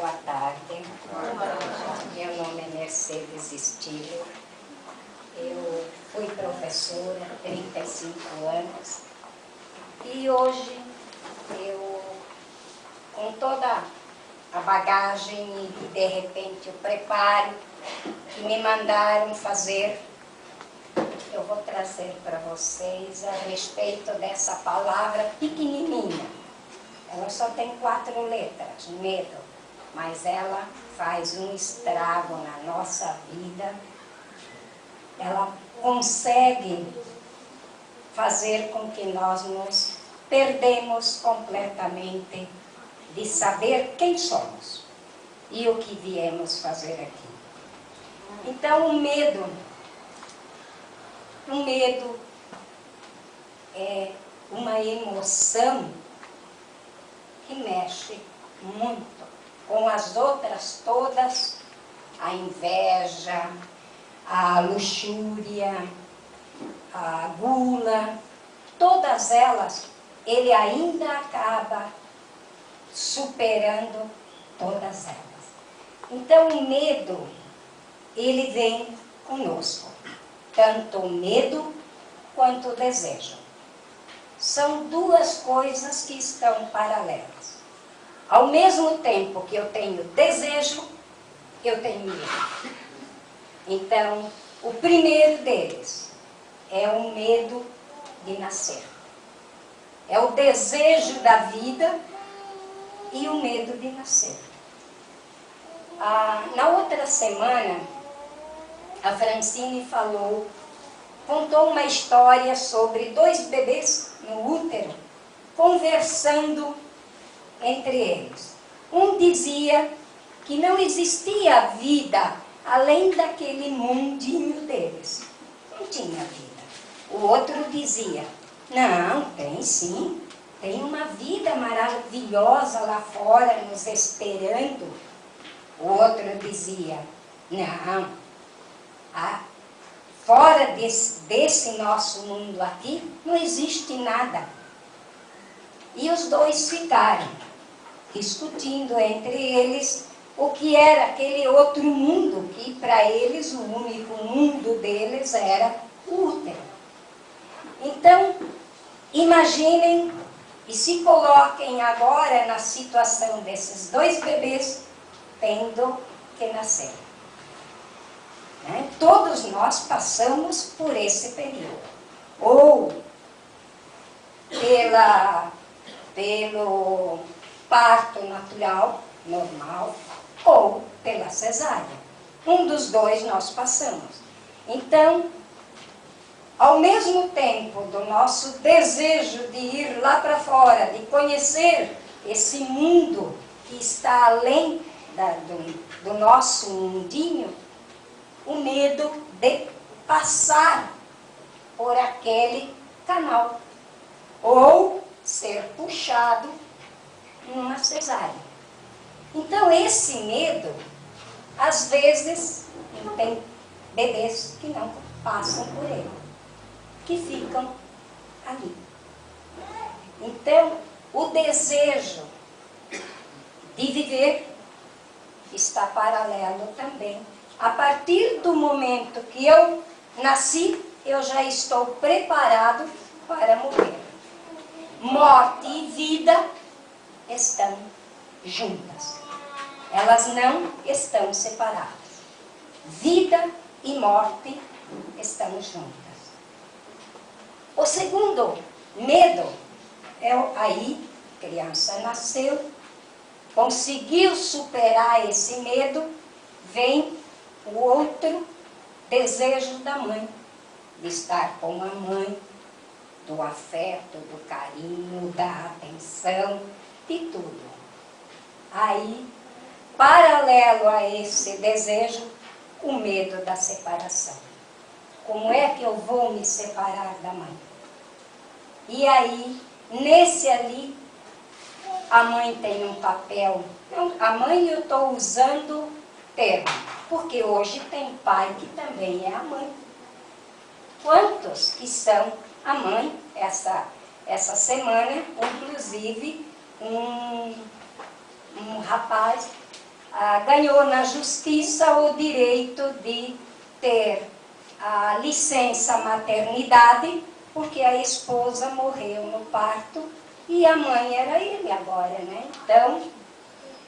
boa tarde. Meu nome é Mercedes Stiller. Eu fui professora há 35 anos e hoje com toda a bagagem e de repente o preparo que me mandaram fazer, eu vou trazer para vocês a respeito dessa palavra pequenininha. Ela só tem 4 letras, medo, mas ela faz um estrago na nossa vida. Ela consegue fazer com que nós nos perdemos completamente de saber quem somos e o que viemos fazer aqui. Então, o medo é uma emoção que mexe muito com as outras todas, a inveja, a luxúria, a gula, todas elas, ele ainda acaba superando todas elas. Então o medo, ele vem conosco, tanto o medo quanto o desejo. São 2 coisas que estão paralelas. Ao mesmo tempo que eu tenho desejo, eu tenho medo. Então, o primeiro deles é o medo de nascer. É o desejo da vida e o medo de nascer. Na outra semana, a Francine contou uma história sobre 2 bebês no útero, conversando entre eles. Um dizia que não existia vida além daquele mundinho deles. Não tinha vida. O outro dizia, não, tem sim. Tem uma vida maravilhosa lá fora nos esperando. O outro dizia, não, fora desse nosso mundo aqui, não existe nada. E os 2 ficaram discutindo entre eles o que era aquele outro mundo, que para eles o único mundo deles era o útero. Então, imaginem e se coloquem agora na situação desses 2 bebês tendo que nascer. Todos nós passamos por esse período. Ou pelo parto natural, normal, ou pela cesárea. Um dos 2 nós passamos. Então, ao mesmo tempo do nosso desejo de ir lá para fora, de conhecer esse mundo que está além do nosso mundinho, o medo de passar por aquele canal ou ser puxado numa cesárea. Então esse medo, às vezes, tem bebês que não passam por ele, que ficam ali. Então o desejo de viver está paralelo também. A partir do momento que eu nasci, eu já estou preparado para morrer. Morte e vida estão juntas. Elas não estão separadas. Vida e morte estão juntas. O segundo medo é aí, a criança nasceu, conseguiu superar esse medo, vem o outro desejo da mãe, de estar com a mãe, do afeto, do carinho, da atenção, de tudo. Aí, paralelo a esse desejo, o medo da separação. Como é que eu vou me separar da mãe? E aí, nesse ali, a mãe tem um papel. A mãe eu estou usando termo, porque hoje tem pai que também é a mãe. Quantos que são a mãe? Essa semana, inclusive, um rapaz ganhou na justiça o direito de ter a licença maternidade, porque a esposa morreu no parto e a mãe era ele agora, né? Então,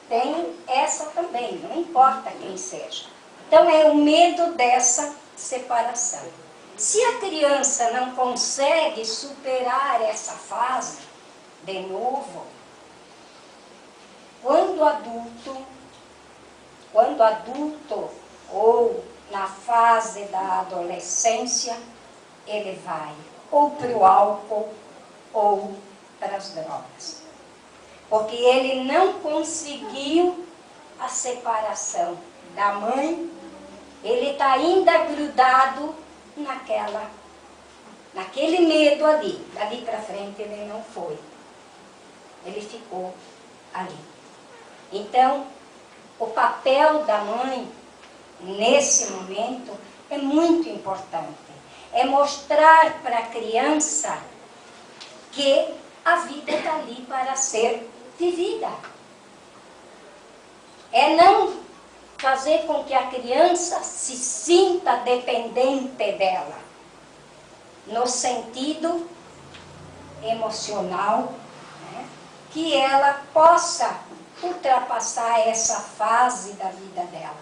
tem essa também, não importa quem seja. Então, é o medo dessa separação. Se a criança não consegue superar essa fase, de novo, quando adulto ou na fase da adolescência, ele vai ou para o álcool ou para as drogas. Porque ele não conseguiu a separação da mãe, ele está ainda grudado naquele medo ali. Dali para frente ele não foi. Ele ficou ali. Então, o papel da mãe, nesse momento, é muito importante. É mostrar para a criança que a vida está ali para ser vivida. É não fazer com que a criança se sinta dependente dela, no sentido emocional, né? Que ela possa ultrapassar essa fase da vida dela.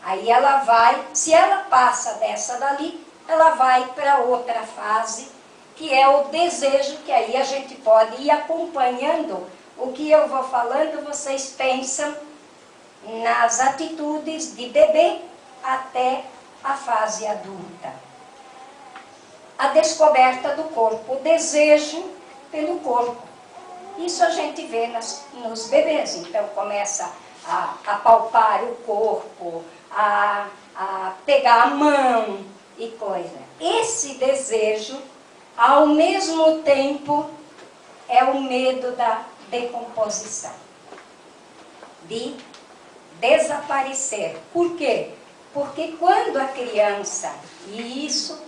Aí ela vai, se ela passa dessa dali, ela vai para outra fase, que é o desejo, que aí a gente pode ir acompanhando o que eu vou falando, vocês pensam nas atitudes de bebê até a fase adulta. A descoberta do corpo, o desejo pelo corpo. Isso a gente vê nos bebês. Então começa a palpar o corpo, a pegar a mão e coisa. Esse desejo, ao mesmo tempo, é o medo da decomposição, de desaparecer. Por quê? Porque quando a criança, e isso,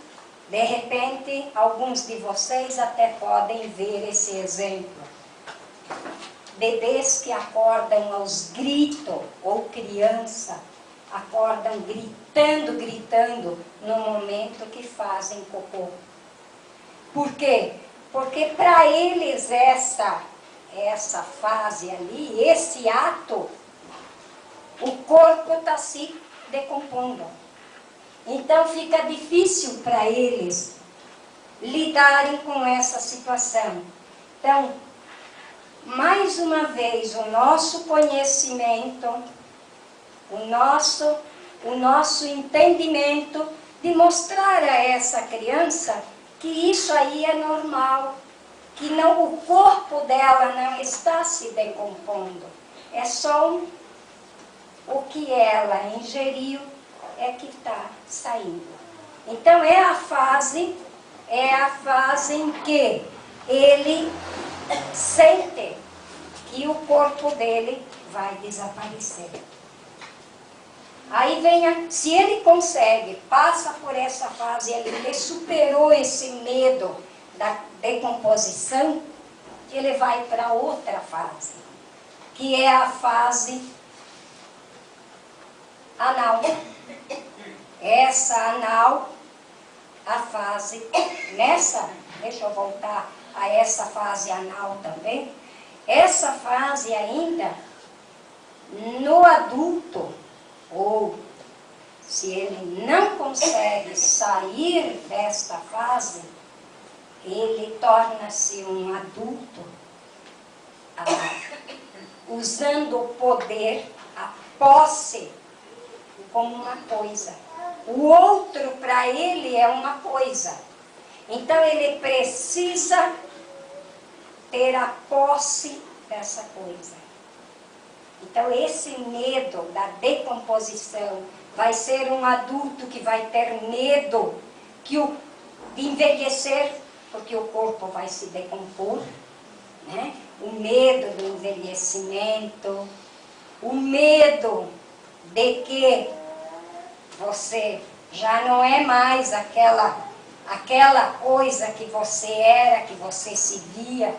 de repente, alguns de vocês até podem ver esse exemplo. Bebês que acordam aos gritos, ou criança, acordam gritando no momento que fazem cocô. Por quê? Porque para eles essa fase ali, esse ato, o corpo está se decompondo. Então fica difícil para eles lidarem com essa situação. Então, mais uma vez, o nosso conhecimento, o nosso entendimento de mostrar a essa criança que isso aí é normal, que não, o corpo dela não está se decompondo, é só o que ela ingeriu é que está saindo. Então é a fase em que ele sente que o corpo dele vai desaparecer. Aí vem, se ele consegue, passa por essa fase, ele superou esse medo da decomposição, ele vai para outra fase, que é a fase anal. Essa anal, a fase, deixa eu voltar a essa fase anal também, essa fase ainda, no adulto, ou se ele não consegue sair desta fase, ele torna-se um adulto, usando o poder, a posse, como uma coisa. O outro, para ele, é uma coisa. Então, ele precisa ter a posse dessa coisa. Então, esse medo da decomposição vai ser um adulto que vai ter medo de envelhecer, porque o corpo vai se decompor, né? O medo do envelhecimento, o medo de que você já não é mais aquela coisa que você era, que você se via.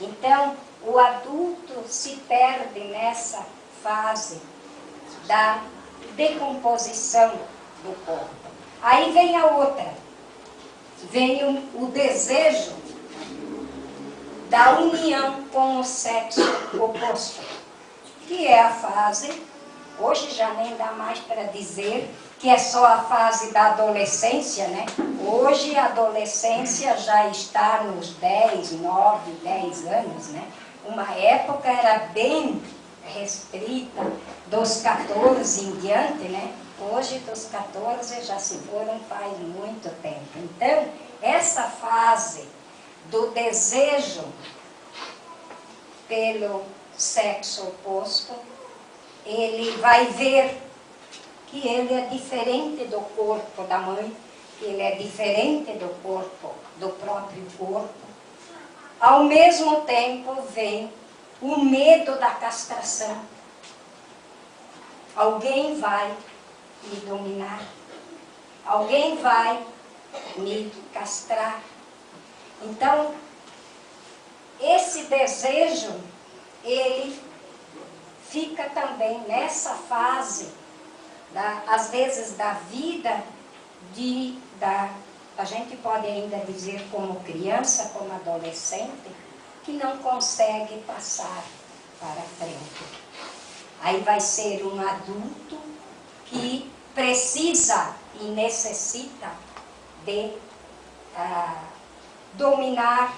Então, o adulto se perde nessa fase da decomposição do corpo. Aí vem a outra, vem o desejo da união com o sexo oposto, que é a fase, hoje já nem dá mais para dizer que é só a fase da adolescência, né? Hoje a adolescência já está nos 10, 9, 10 anos, né? Uma época era bem restrita, dos 14 em diante, né? Hoje dos 14 já se foram faz muito tempo. Então, essa fase do desejo pelo sexo oposto, ele vai ver que ele é diferente do corpo da mãe, que ele é diferente do corpo, do próprio corpo. Ao mesmo tempo vem o medo da castração. Alguém vai me dominar, alguém vai me castrar. Então, esse desejo, ele fica também nessa fase, às vezes da vida, a gente pode ainda dizer como criança, como adolescente, que não consegue passar para frente. Aí vai ser um adulto que precisa e necessita de dominar,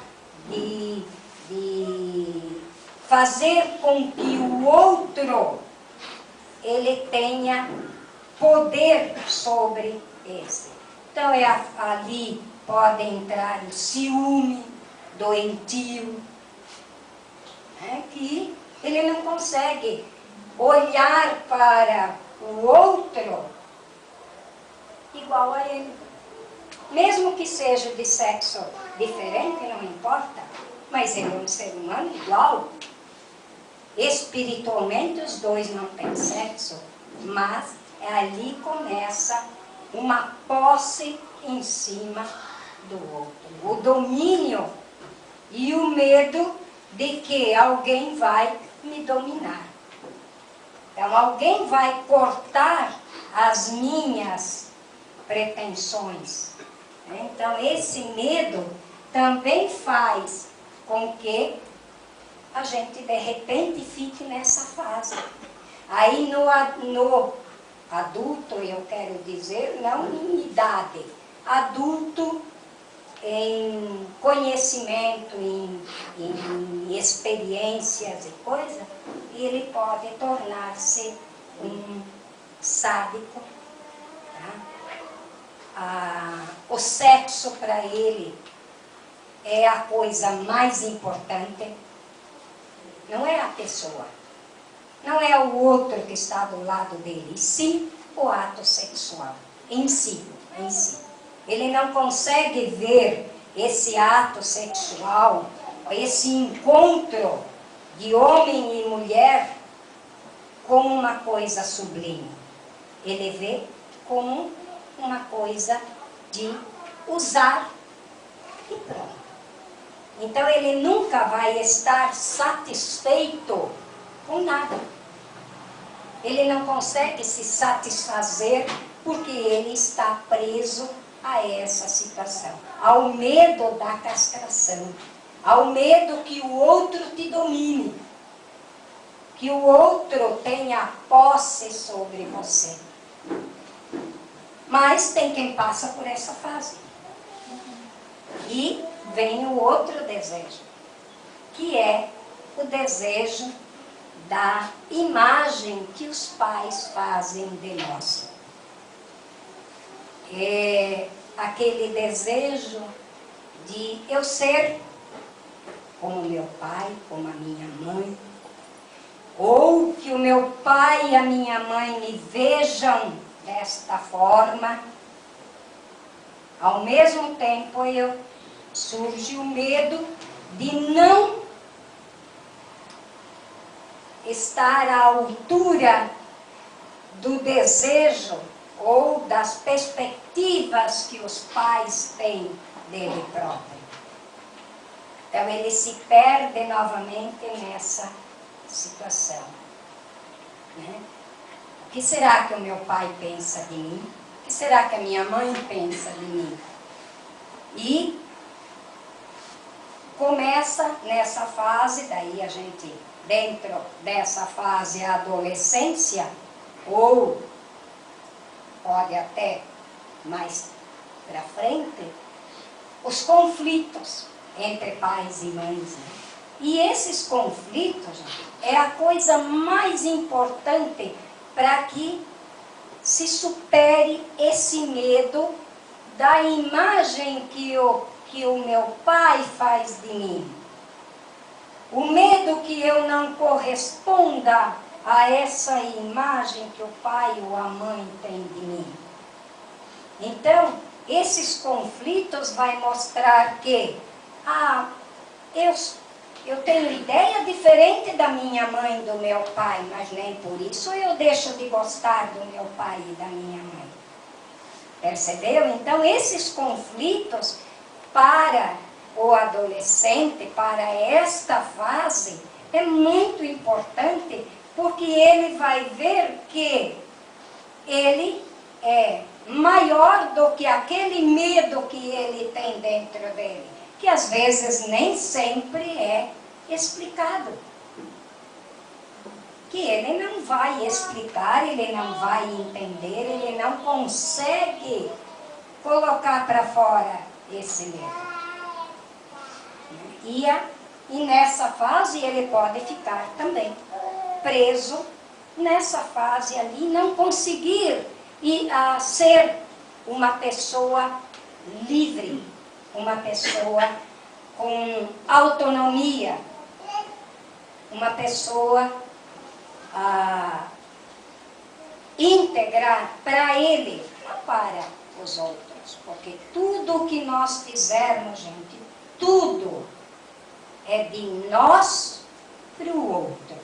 de fazer com que o outro ele tenha poder sobre esse. Então ali pode entrar o ciúme doentio, né, que ele não consegue olhar para o outro igual a ele. Mesmo que seja de sexo diferente, não importa, mas ele é um ser humano igual. Espiritualmente os dois não têm sexo, mas ali começa uma posse em cima do outro. O domínio e o medo de que alguém vai me dominar. Então alguém vai cortar as minhas pretensões. Então esse medo também faz com que a gente de repente fique nessa fase. Aí no adulto, eu quero dizer, não em idade, adulto em conhecimento, em experiências e coisas, ele pode tornar-se um sádico. Tá? O sexo para ele é a coisa mais importante. Não é a pessoa, não é o outro que está do lado dele, sim o ato sexual, em si. Ele não consegue ver esse ato sexual, esse encontro de homem e mulher como uma coisa sublime. Ele vê como uma coisa de usar e pronto. Então ele nunca vai estar satisfeito com nada. Ele não consegue se satisfazer porque ele está preso a essa situação, ao medo da castração, ao medo que o outro te domine, que o outro tenha posse sobre você. Mas tem quem passa por essa fase. E vem o outro desejo, que é o desejo da imagem que os pais fazem de nós. É aquele desejo de eu ser como meu pai, como a minha mãe, ou que o meu pai e a minha mãe me vejam desta forma. Ao mesmo tempo surge o medo de não estar à altura do desejo ou das perspectivas que os pais têm dele próprio. Então ele se perde novamente nessa situação. né? O que será que o meu pai pensa de mim? O que será que a minha mãe pensa de mim? E começa nessa fase, daí a gente, dentro dessa fase, a adolescência, ou pode até mais para frente, os conflitos entre pais e mães, né? E esses conflitos é a coisa mais importante para que se supere esse medo da imagem que o meu pai faz de mim. O medo que eu não corresponda a essa imagem que o pai ou a mãe tem de mim. Então, esses conflitos vai mostrar que eu tenho ideia diferente da minha mãe e do meu pai, mas nem por isso eu deixo de gostar do meu pai e da minha mãe. Percebeu? Então, esses conflitos para o adolescente, para esta fase, é muito importante, porque ele vai ver que ele é maior do que aquele medo que ele tem dentro dele, que às vezes nem sempre é explicado. Que ele não vai explicar, ele não vai entender, ele não consegue colocar para fora esse medo. E nessa fase ele pode ficar também preso nessa fase ali, não conseguir ser uma pessoa livre, uma pessoa com autonomia, uma pessoa íntegra para ele, para os outros. Porque tudo o que nós fizermos, gente, tudo é de nós para o outro.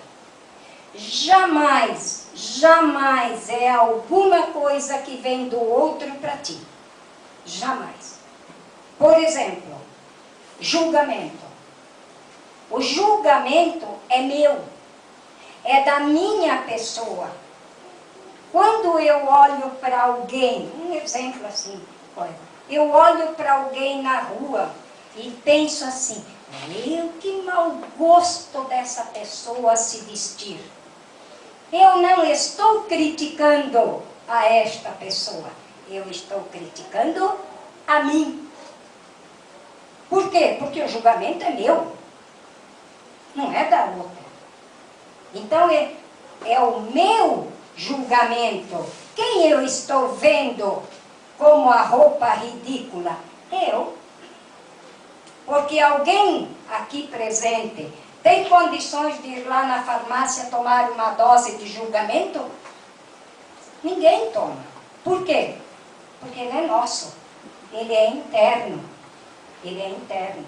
Jamais, jamais é alguma coisa que vem do outro para ti. Jamais. Por exemplo, julgamento. O julgamento é meu, é da minha pessoa. Quando eu olho para alguém, um exemplo assim, eu olho para alguém na rua e penso assim, que mau gosto dessa pessoa se vestir. Eu não estou criticando a esta pessoa, eu estou criticando a mim. Por quê? Porque o julgamento é meu, não é da outra. Então é o meu julgamento. Quem eu estou vendo como a roupa ridícula? Eu. Porque alguém aqui presente tem condições de ir lá na farmácia tomar uma dose de julgamento? Ninguém toma. Por quê? Porque ele é nosso. Ele é interno. Ele é interno.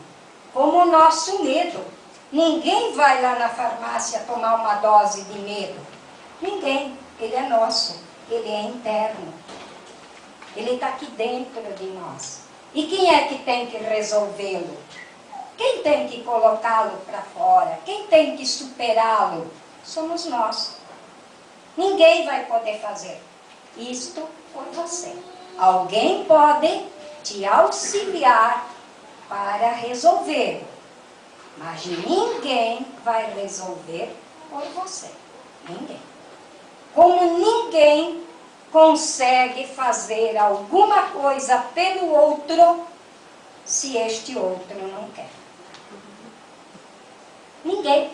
Como o nosso medo. Ninguém vai lá na farmácia tomar uma dose de medo. Ninguém. Ele é nosso. Ele é interno. Ele está aqui dentro de nós. E quem é que tem que resolvê-lo? Quem tem que colocá-lo para fora? Quem tem que superá-lo? Somos nós. Ninguém vai poder fazer isto por você. Alguém pode te auxiliar para resolver, mas ninguém vai resolver por você. Ninguém. Como ninguém consegue fazer alguma coisa pelo outro se este outro não quer. Ninguém.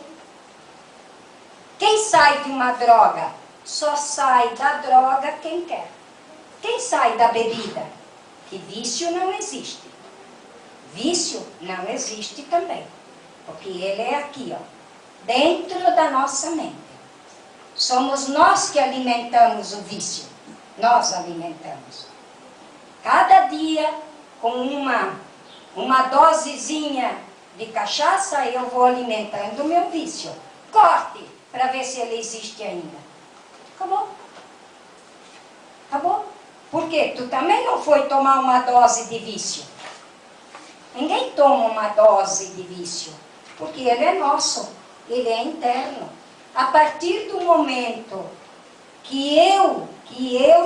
Quem sai de uma droga, só sai da droga quem quer. Quem sai da bebida? Que vício não existe. Vício não existe também. Porque ele é aqui, ó, dentro da nossa mente. Somos nós que alimentamos o vício. Nós alimentamos. Cada dia, com uma dosezinha de cachaça, eu vou alimentando o meu vício. Corte, para ver se ele existe ainda. Acabou. Acabou. Por quê? Tu também não foi tomar uma dose de vício. Ninguém toma uma dose de vício. Porque ele é nosso. Ele é interno. a partir do momento que eu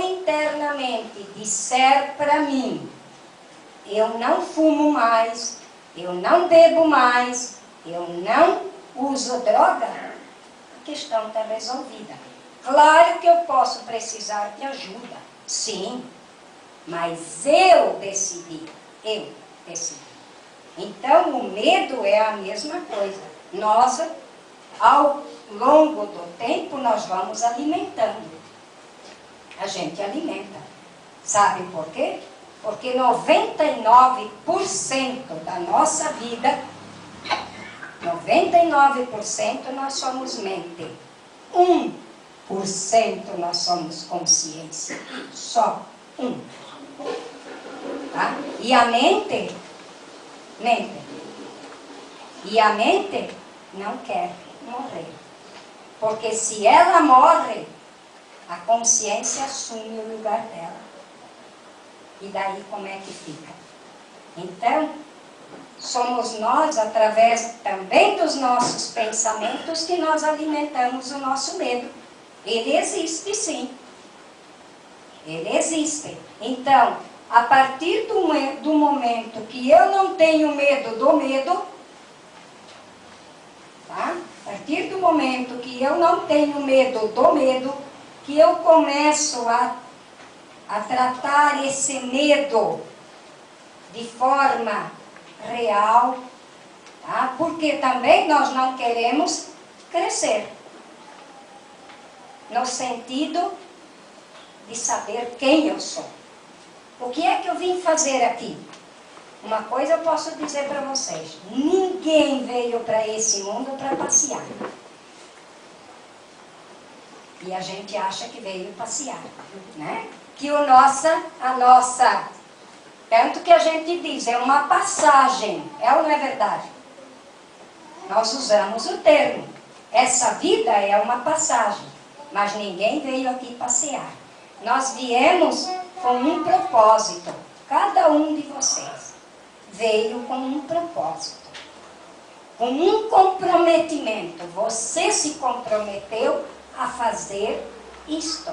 internamente disser para mim, eu não fumo mais, eu não bebo mais, eu não uso droga, a questão está resolvida. Claro que eu posso precisar de ajuda, sim, mas eu decidi. Então, o medo é a mesma coisa. Nós, ao longo do tempo, nós vamos alimentando. A gente alimenta. Sabe por quê? Porque 99% da nossa vida, 99% nós somos mente. 1% nós somos consciência. Só 1%. Tá? E a mente. E a mente não quer morrer. Porque se ela morre, a consciência assume o lugar dela. E daí como é que fica? Então, somos nós, através também dos nossos pensamentos, que nós alimentamos o nosso medo. Ele existe, sim. Ele existe. Então, a partir do momento que eu não tenho medo do medo, tá? A partir do momento que eu não tenho medo do medo, que eu começo a tratar esse medo de forma real, tá? Porque também nós não queremos crescer, no sentido de saber quem eu sou. O que é que eu vim fazer aqui? Uma coisa eu posso dizer para vocês: ninguém veio para esse mundo para passear. E a gente acha que veio passear, né? Que a nossa, tanto que a gente diz, é uma passagem, é ou não é verdade? Nós usamos o termo, essa vida é uma passagem, mas ninguém veio aqui passear. Nós viemos com um propósito, cada um de vocês veio com um propósito, com um comprometimento. Você se comprometeu a fazer isto.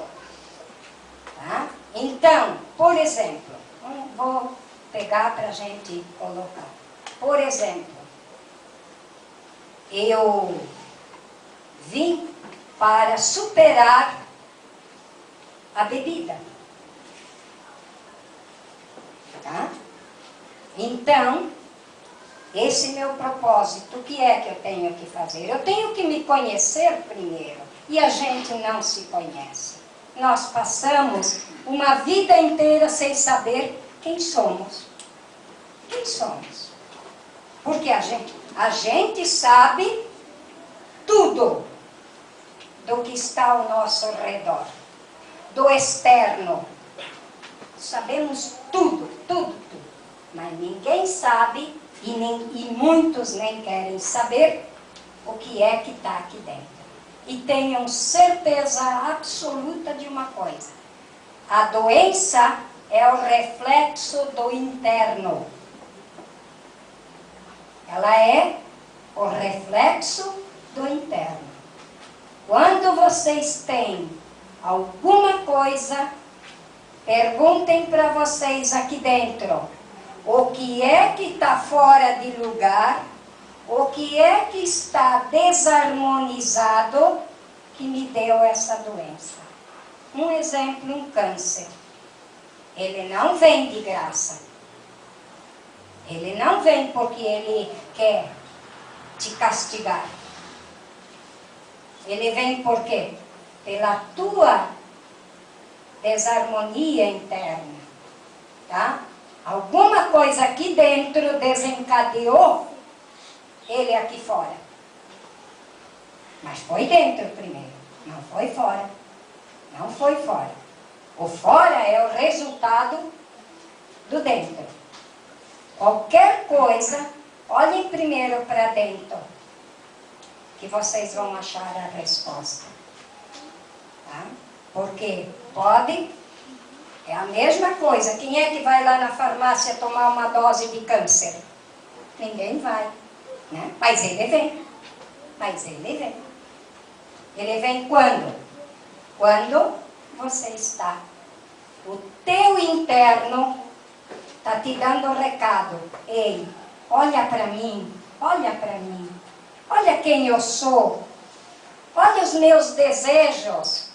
Tá? Então, por exemplo, vou pegar para a gente colocar. Por exemplo, eu vim para superar a bebida. Tá? Então, esse meu propósito, o que é que eu tenho que fazer? Eu tenho que me conhecer primeiro. E a gente não se conhece. Nós passamos uma vida inteira sem saber quem somos. Quem somos? Porque a gente sabe tudo do que está ao nosso redor, do externo. Sabemos tudo. Mas ninguém sabe e muitos nem querem saber o que é que está aqui dentro. E tenham certeza absoluta de uma coisa: a doença é o reflexo do interno. Ela é o reflexo do interno. Quando vocês têm alguma coisa, perguntem para vocês aqui dentro: o que é que está fora de lugar? O que é que está desarmonizado que me deu essa doença? Um exemplo, um câncer. Ele não vem de graça. Ele não vem porque ele quer te castigar. Ele vem por quê? Pela tua desarmonia interna. Tá? Alguma coisa aqui dentro desencadeou ele aqui fora. Mas foi dentro primeiro, não foi fora. Não foi fora. O fora é o resultado do dentro. Qualquer coisa, olhem primeiro para dentro, que vocês vão achar a resposta. Tá? Porque pode, é a mesma coisa. Quem é que vai lá na farmácia tomar uma dose de câncer? Ninguém vai. Né? Mas ele vem. Ele vem quando? Quando você está. O teu interno está te dando um recado. Ei, olha para mim, olha para mim. Olha quem eu sou. Olha os meus desejos.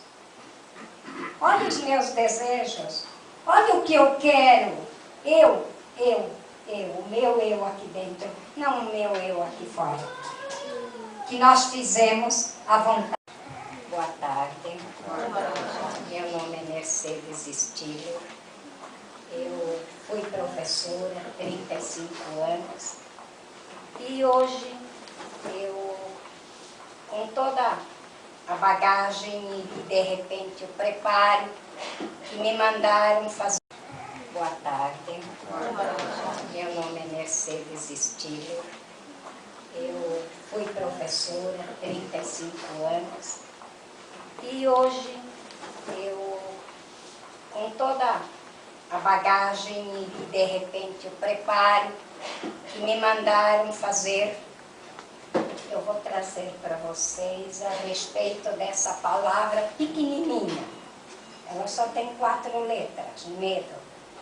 Olha os meus desejos. Olha o que eu quero. Eu. O meu eu aqui dentro. Não o meu eu aqui fora. Que nós fizemos à vontade. Boa tarde. Meu nome é Mercedes Estílio. Eu fui professora há 35 anos. E hoje eu, com toda a bagagem e de repente o preparo que me mandaram fazer. Boa tarde. Meu nome é Mercedes Estílio. Eu fui professora há 35 anos. E hoje eu, com toda a bagagem e de repente o preparo que me mandaram fazer, eu vou trazer para vocês a respeito dessa palavra pequenininha. Ela só tem 4 letras, medo,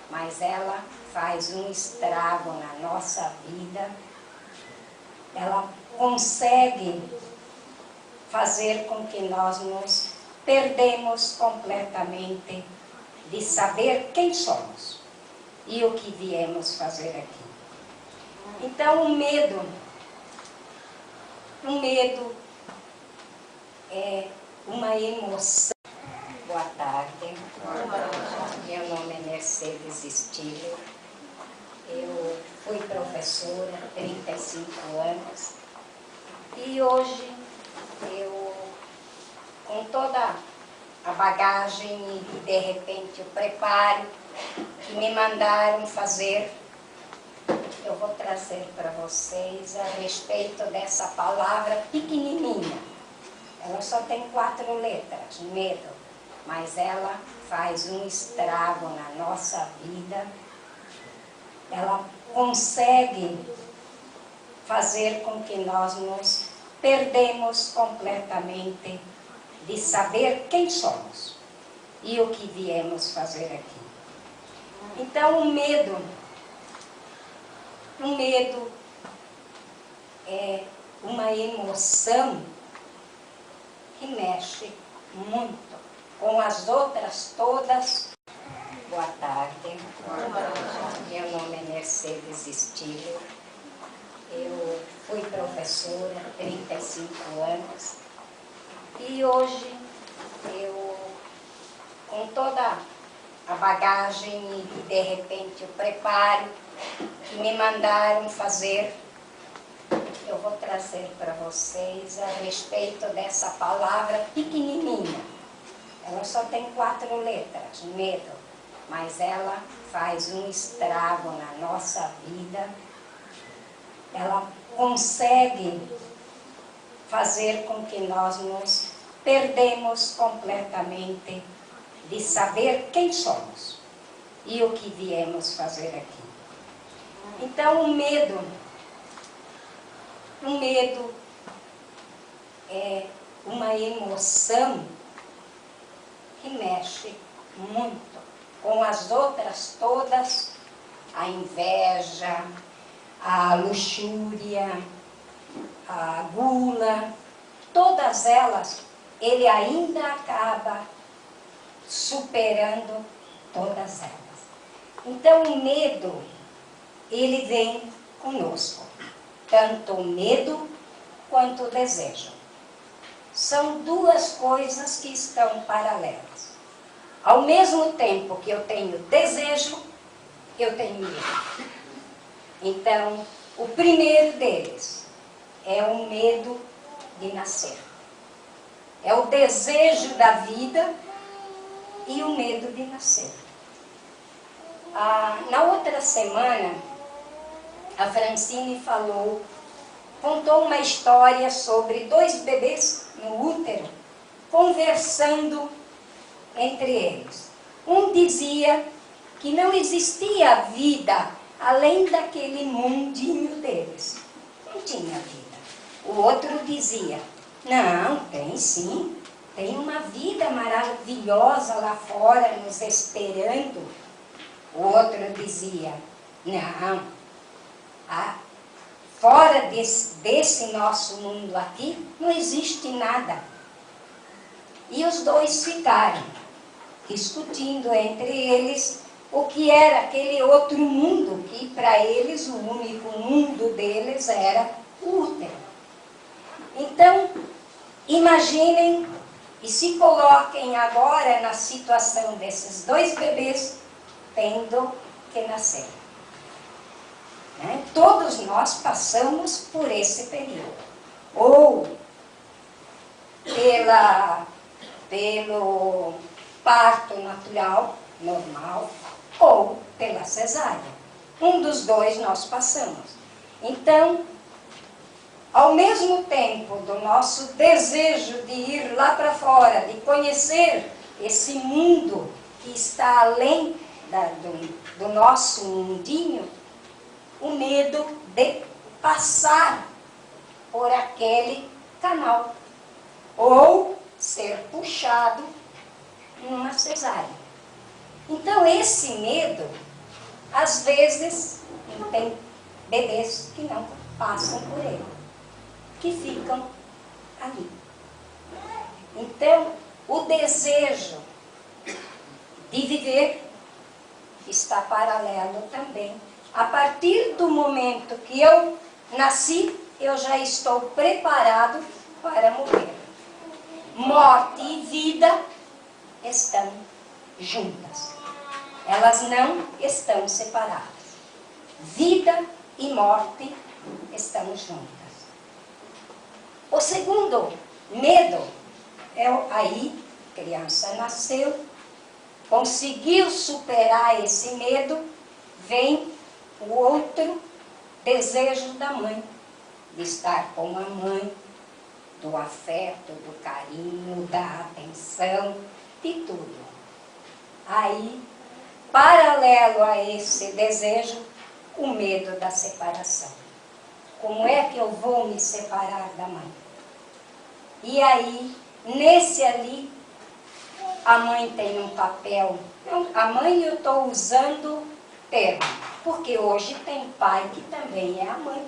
mas ela faz um estrago na nossa vida. Ela consegue fazer com que nós nos perdemos completamente de saber quem somos e o que viemos fazer aqui. Então, o medo é uma emoção. Boa tarde. Meu nome é Mercedes Estílio. Eu fui professora há 35 anos. E hoje eu, com toda a bagagem e de repente o preparo que me mandaram fazer, eu vou trazer para vocês a respeito dessa palavra pequenininha. Ela só tem 4 letras, medo, mas ela faz um estrago na nossa vida. Ela consegue fazer com que nós nos perdemos completamente de saber quem somos e o que viemos fazer aqui. Então, o medo é uma emoção que mexe muito com as outras todas. Boa tarde. Meu nome é Mercedes Estílio. Eu fui professora há 35 anos. E hoje eu, com toda a bagagem e de repente o preparo que me mandaram fazer, eu vou trazer para vocês a respeito dessa palavra pequenininha. Ela só tem 4 letras, medo, mas ela faz um estrago na nossa vida. Ela consegue fazer com que nós nos perdemos completamente de saber quem somos e o que viemos fazer aqui. Então, o medo é uma emoção que mexe muito com as outras todas, a inveja, a luxúria, a gula, todas elas, ele ainda acaba superando todas elas. Então, o medo, ele vem conosco, tanto o medo quanto o desejo. São 2 coisas que estão paralelas. Ao mesmo tempo que eu tenho desejo, eu tenho medo. Então, o primeiro deles é o medo de nascer. É o desejo da vida e o medo de nascer. Na outra semana, a Francine contou uma história sobre 2 bebês no útero, conversando entre eles. Um dizia que não existia vida além daquele mundinho deles. Não tinha vida. O outro dizia Não, tem sim. Tem uma vida maravilhosa lá fora nos esperando. O outro dizia, não, fora desse nosso mundo aqui não existe nada. E os dois ficaram discutindo entre eles o que era aquele outro mundo, que para eles o único mundo deles era o útero. Então, imaginem e se coloquem agora na situação desses dois bebês tendo que nascer. Né? Todos nós passamos por esse período. Ou pelo parto natural, normal, ou pela cesárea. Um dos dois nós passamos. Então, ao mesmo tempo do nosso desejo de ir lá para fora, de conhecer esse mundo que está além do nosso mundinho, o medo de passar por aquele canal ou ser puxado numa cesárea. Então esse medo, às vezes, tem bebês que não passam por ele, que ficam ali. Então, o desejo de viver está paralelo também. A partir do momento que eu nasci, eu já estou preparado para morrer. Morte e vida estão juntas. Elas não estão separadas. Vida e morte estão juntas. O segundo medo é aí, a criança nasceu, conseguiu superar esse medo, vem o outro desejo da mãe, de estar com a mãe, do afeto, do carinho, da atenção, de tudo. Aí, paralelo a esse desejo, o medo da separação. Como é que eu vou me separar da mãe? E aí, nesse ali, a mãe tem um papel. A mãe eu estou usando termo, porque hoje tem pai que também é a mãe.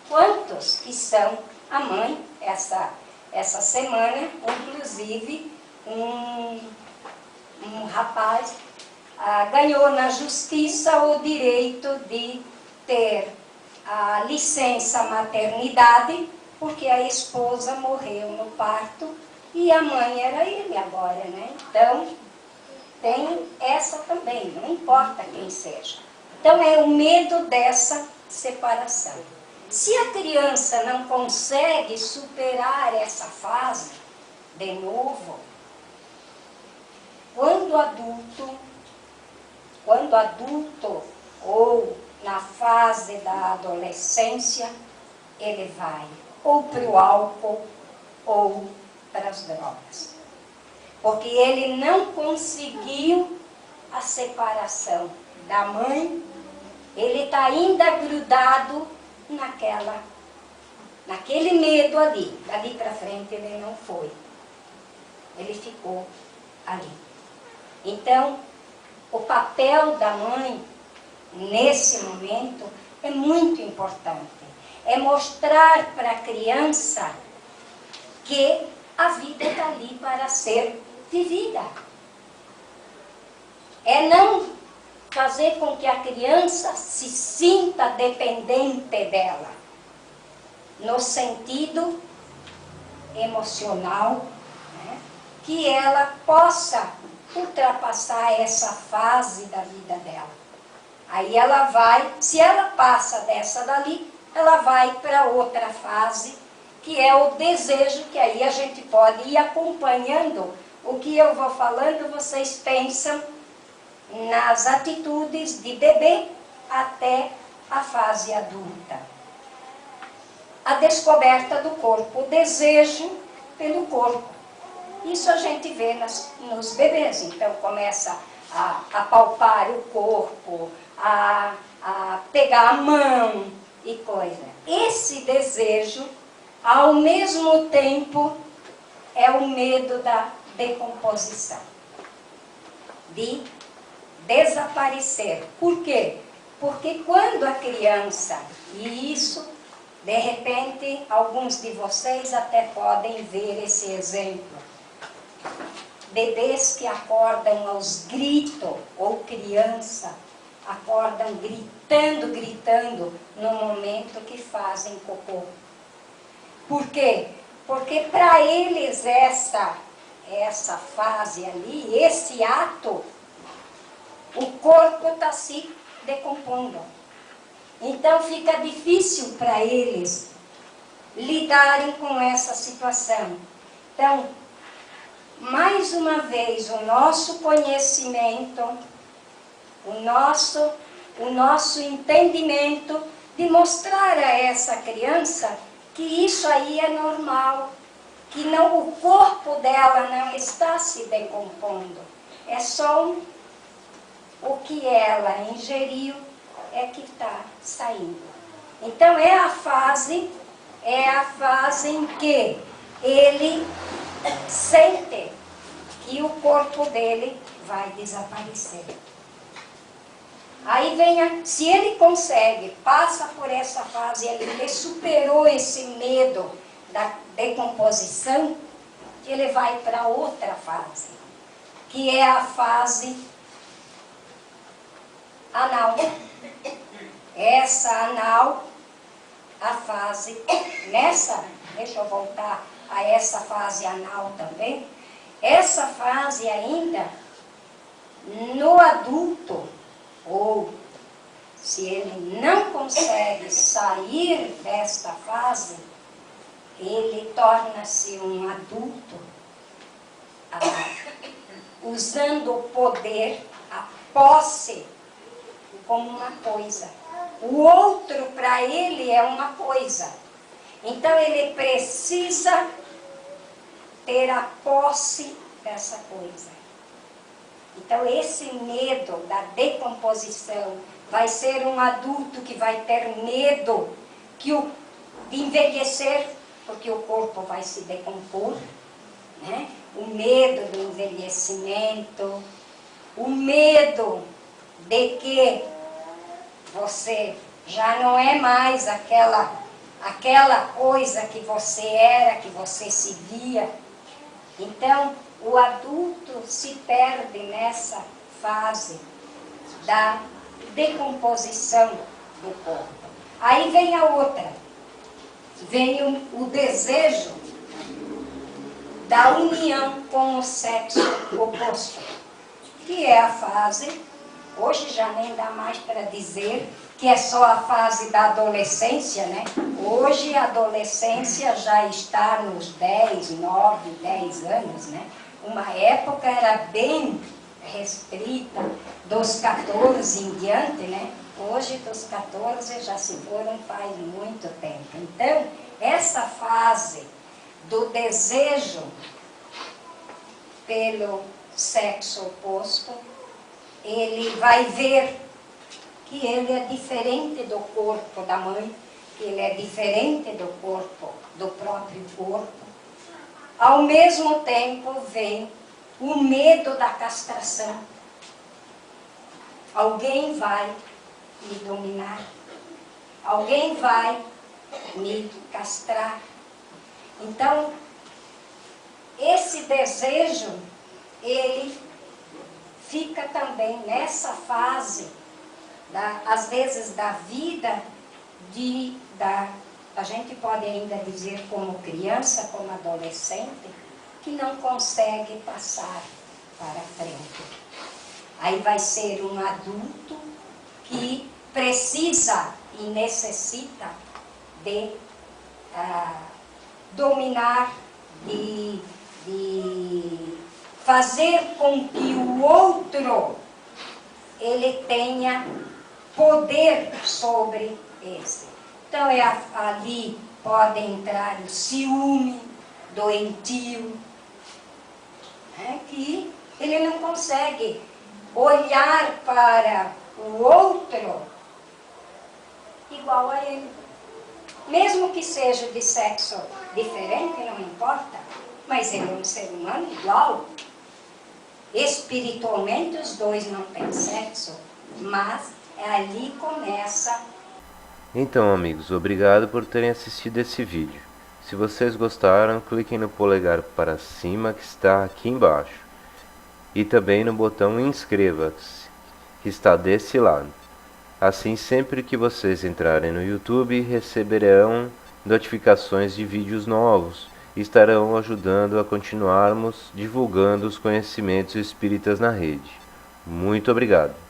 Quantos que são a mãe? Essa semana, inclusive, um rapaz ganhou na justiça o direito de ter a licença maternidade, porque a esposa morreu no parto e a mãe era ele agora, né? Então, tem essa também, não importa quem seja. Então, é o medo dessa separação. Se a criança não consegue superar essa fase, de novo, quando adulto ou na fase da adolescência, ele vai ou para o álcool ou para as drogas. Porque ele não conseguiu a separação da mãe, ele está ainda grudado naquele medo ali. Dali para frente ele não foi. Ele ficou ali. Então, o papel da mãe, nesse momento, é muito importante. É mostrar para a criança que a vida está ali para ser vivida. É não fazer com que a criança se sinta dependente dela, no sentido emocional, né? Que ela possa ultrapassar essa fase da vida dela. Aí ela vai, se ela passa dessa dali, ela vai para outra fase, que é o desejo, que aí a gente pode ir acompanhando o que eu vou falando, vocês pensam nas atitudes de bebê até a fase adulta. A descoberta do corpo, o desejo pelo corpo. Isso a gente vê nos bebês. Então começa a palpar o corpo, a pegar a mão e coisa. Esse desejo ao mesmo tempo é o medo da decomposição, de desaparecer. Por quê? Porque quando a criança, e isso, de repente, alguns de vocês até podem ver esse exemplo, bebês que acordam aos gritos, ou criança, acordam gritando no momento que fazem cocô. Por quê? Porque para eles essa fase ali, esse ato, o corpo está se decompondo. Então fica difícil para eles lidarem com essa situação. Então, mais uma vez, o nosso conhecimento, o nosso entendimento de mostrar a essa criança que isso aí é normal, que não, o corpo dela não está se decompondo, é só o que ela ingeriu é que está saindo. Então é a fase em que ele sente que o corpo dele vai desaparecer. Aí se ele consegue, passa por essa fase, ele superou esse medo da decomposição, ele vai para outra fase, que é a fase anal. Essa anal, a fase, deixa eu voltar a essa fase anal também, essa fase ainda, no adulto, ou se ele não consegue sair desta fase, ele torna-se um adulto, usando o poder, a posse, como uma coisa. O outro, para ele, é uma coisa. Então, ele precisa ter a posse dessa coisa. Então, esse medo da decomposição vai ser um adulto que vai ter medo de envelhecer, porque o corpo vai se decompor, né? O medo do envelhecimento, o medo de que você já não é mais aquela coisa que você era, que você se via. Então, o adulto se perde nessa fase da decomposição do corpo. Aí vem a outra, vem o desejo da união com o sexo oposto, que é a fase, hoje já nem dá mais para dizer que é só a fase da adolescência, né? Hoje a adolescência já está nos 10, 9, 10 anos, né? Uma época era bem restrita, dos 14 em diante, né? Hoje dos 14 já se foram faz muito tempo. Então, essa fase do desejo pelo sexo oposto, ele vai ver que ele é diferente do corpo da mãe, que ele é diferente do corpo, do próprio corpo. Ao mesmo tempo vem o medo da castração. Alguém vai me dominar, alguém vai me castrar. Então, esse desejo, ele fica também nessa fase, às vezes da vida, a gente pode ainda dizer como criança, como adolescente, que não consegue passar para frente. Aí vai ser um adulto que precisa e necessita de dominar, de fazer com que o outro ele tenha poder sobre esse. Então ali pode entrar o ciúme doentio, né, que ele não consegue olhar para o outro igual a ele. Mesmo que seja de sexo diferente, não importa, mas ele é um ser humano igual. Espiritualmente os dois não têm sexo, mas ali começa. Então, amigos, obrigado por terem assistido esse vídeo. Se vocês gostaram, cliquem no polegar para cima que está aqui embaixo. E também no botão inscreva-se, que está desse lado. Assim, sempre que vocês entrarem no YouTube, receberão notificações de vídeos novos e estarão ajudando a continuarmos divulgando os conhecimentos espíritas na rede. Muito obrigado.